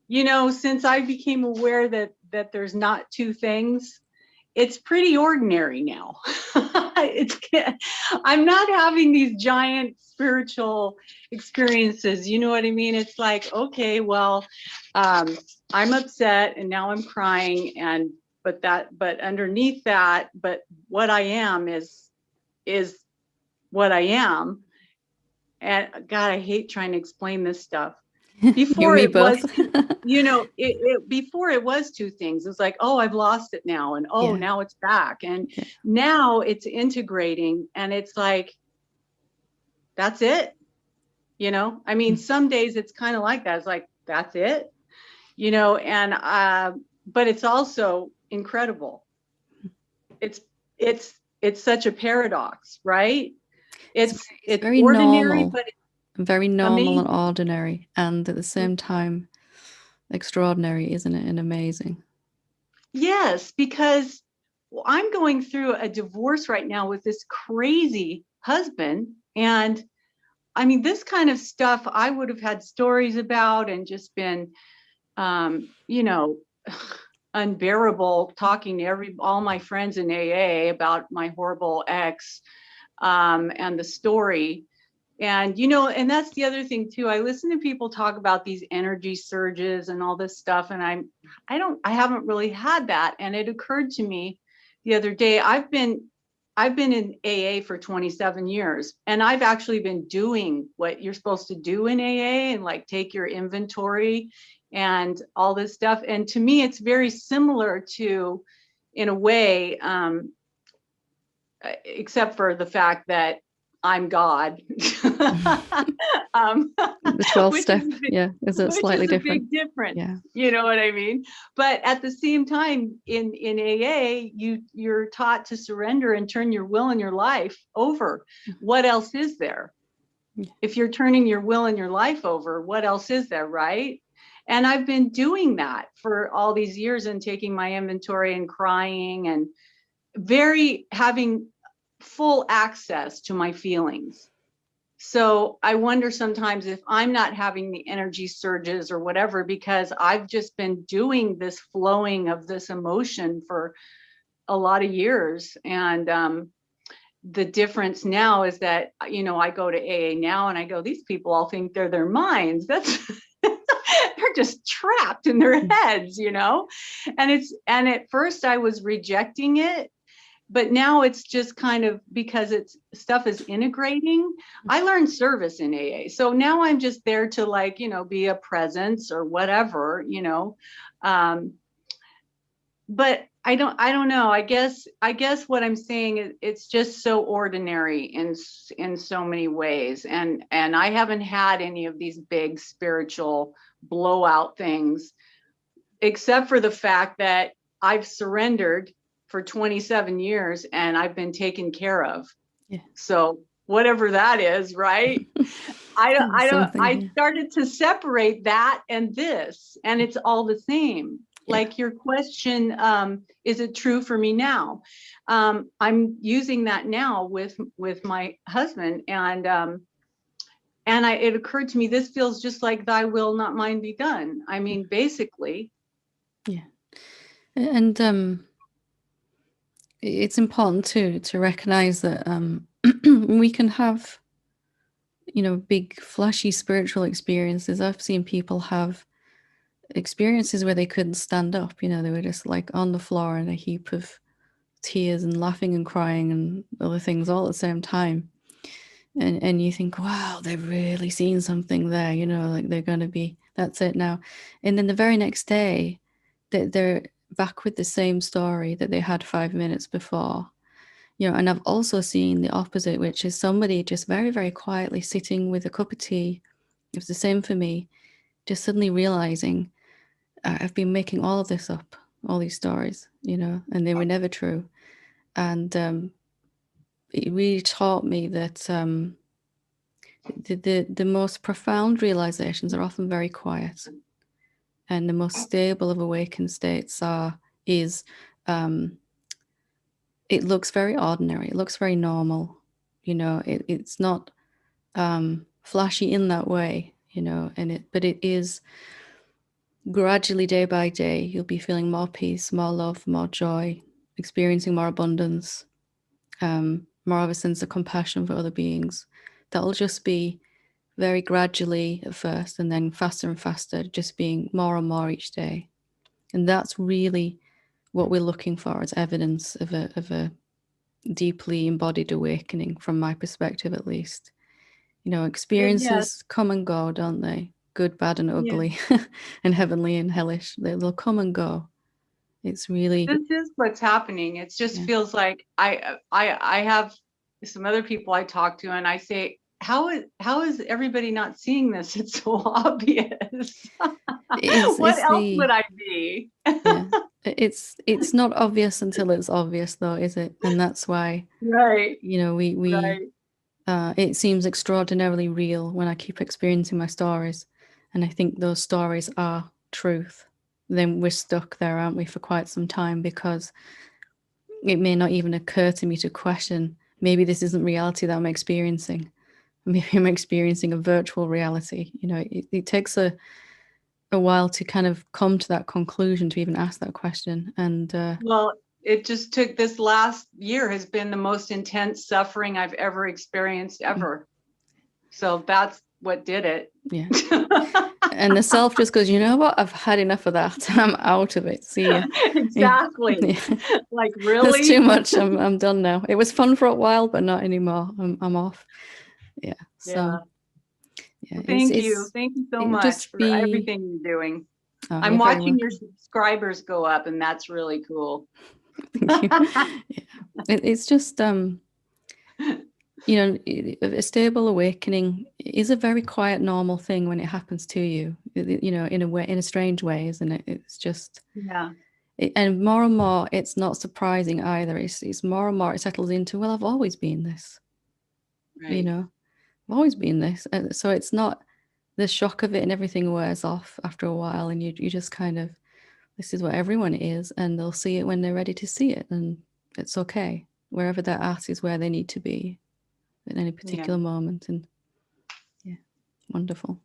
since I became aware that there's not two things, it's pretty ordinary now. it's I'm not having these giant spiritual experiences. You know what I mean? It's like, okay, well, I'm upset and now I'm crying, and but underneath that, but what I am is what I am. And God, I hate trying to explain this stuff. You and Before me it was both. before it was two things. It's like, oh, I've lost it now, and oh, Yeah, now it's back, and yeah. now it's integrating, and it's like, that's it. I mean, Mm. some days it's kind of like that. It's like, that's it. And but it's also incredible. it's it's such a paradox, right? It's It's very ordinary, normal, but it's very normal and amazing. ordinary, and at the same time, extraordinary, isn't it? And amazing. Yes, because I'm going through a divorce right now with this crazy husband. And I mean, this kind of stuff I would have had stories about and just been, um, you know, unbearable talking to all my friends in AA about my horrible ex, and the story. And and that's the other thing too. I listen to people talk about these energy surges and all this stuff, and I haven't really had that. And it occurred to me the other day, I've been in AA for 27 years, and I've actually been doing what you're supposed to do in AA, and like take your inventory and all this stuff. And to me, it's very similar to, in a way, except for the fact that I'm God, um, The 12 which is step, a big, yeah, is it which slightly is a different? big difference. Yeah. You know what I mean? But at the same time, in AA, you're taught to surrender and turn your will and your life over. What else is there? Yeah. If you're turning your will and your life over, what else is there, right? And I've been doing that for all these years and taking my inventory and crying and very having full access to my feelings. So I wonder sometimes if I'm not having the energy surges or whatever, because I've just been doing this flowing of this emotion for a lot of years. And the difference now is that, I go to AA now and I go, these people all think they're their minds. That's, they're just trapped in their heads. And at first I was rejecting it, but now it's just kind of because it's stuff is integrating. I learned service in AA, so now I'm just there to, like, be a presence or whatever. um, but I don't know. I guess what I'm saying is it's just so ordinary in so many ways, and I haven't had any of these big spiritual blowout things, except for the fact that I've surrendered for 27 years and I've been taken care of. Yeah. So whatever that is, right? Something, I yeah. started to separate that and this, and it's all the same. Yeah. Like your question, is it true for me now? I'm using that now with my husband, and it occurred to me, this feels just like thy will, not mine, be done. I mean, basically. Yeah. And it's important to recognize that we can have, big flashy spiritual experiences. I've seen people have experiences where they couldn't stand up. They were just like on the floor in a heap of tears and laughing and crying and other things all at the same time. And you think, wow, they've really seen something there, like they're going to be, that's it now. And then the very next day, they're back with the same story that they had 5 minutes before. And I've also seen the opposite, which is somebody just very, very quietly sitting with a cup of tea. It was the same for me, just suddenly realizing I've been making all of this up, all these stories, and they were never true. And it really taught me that the most profound realizations are often very quiet, and the most stable of awakened states is um, it looks very ordinary, it looks very normal. It's not flashy in that way, but it is gradually, day by day, you'll be feeling more peace, more love, more joy, experiencing more abundance, more of a sense of compassion for other beings. That'll just be very gradually at first, and then faster and faster, just being more and more each day. And that's really what we're looking for as evidence of a deeply embodied awakening, from my perspective at least. You know, Yes, experiences come and go, don't they? Good, bad, and yeah. ugly, and heavenly and hellish. They'll come and go. It's really, This is what's happening. It just yeah. feels like I have some other people I talk to, and I say, how is everybody not seeing this? It's so obvious. What It's else the would I be? yeah. It's not obvious until it's obvious, though, is it? And that's why, Right, you know, we right. it seems extraordinarily real when I keep experiencing my stories, and I think those stories are truth. Then we're stuck there, aren't we, for quite some time, because it may not even occur to me to question, maybe this isn't reality that I'm experiencing. Maybe I'm experiencing a virtual reality. You know, it takes a while to kind of come to that conclusion, to even ask that question. And Well, it just took, this last year has been the most intense suffering I've ever experienced ever. So that's what did it. yeah. And the self just goes, you know what? I've had enough of that. I'm out of it. See ya. Yeah. Exactly. Yeah. Like, There's too really? much. I'm done now. It was fun for a while, but not anymore. I'm off. Yeah. So Yeah. yeah, Well, thank you. it's Thank you so it'll much just for be. everything you're doing. Oh, I'm you're very watching your welcome. subscribers go up, and that's really cool. Thank you. Yeah. It's just you know, a stable awakening is a very quiet, normal thing when it happens to you. You know, in a way, in a strange way, isn't it? It's just, Yeah, and more, it's not surprising either. It's more and more it settles into, well, I've always been this. You right. know, I've always been this. So it's not the shock of it, and everything wears off after a while, and you just kind of, this is what everyone is, and they'll see it when they're ready to see it, and it's okay. Wherever they're at is where they need to be at any Yeah. particular moment. And yeah, wonderful.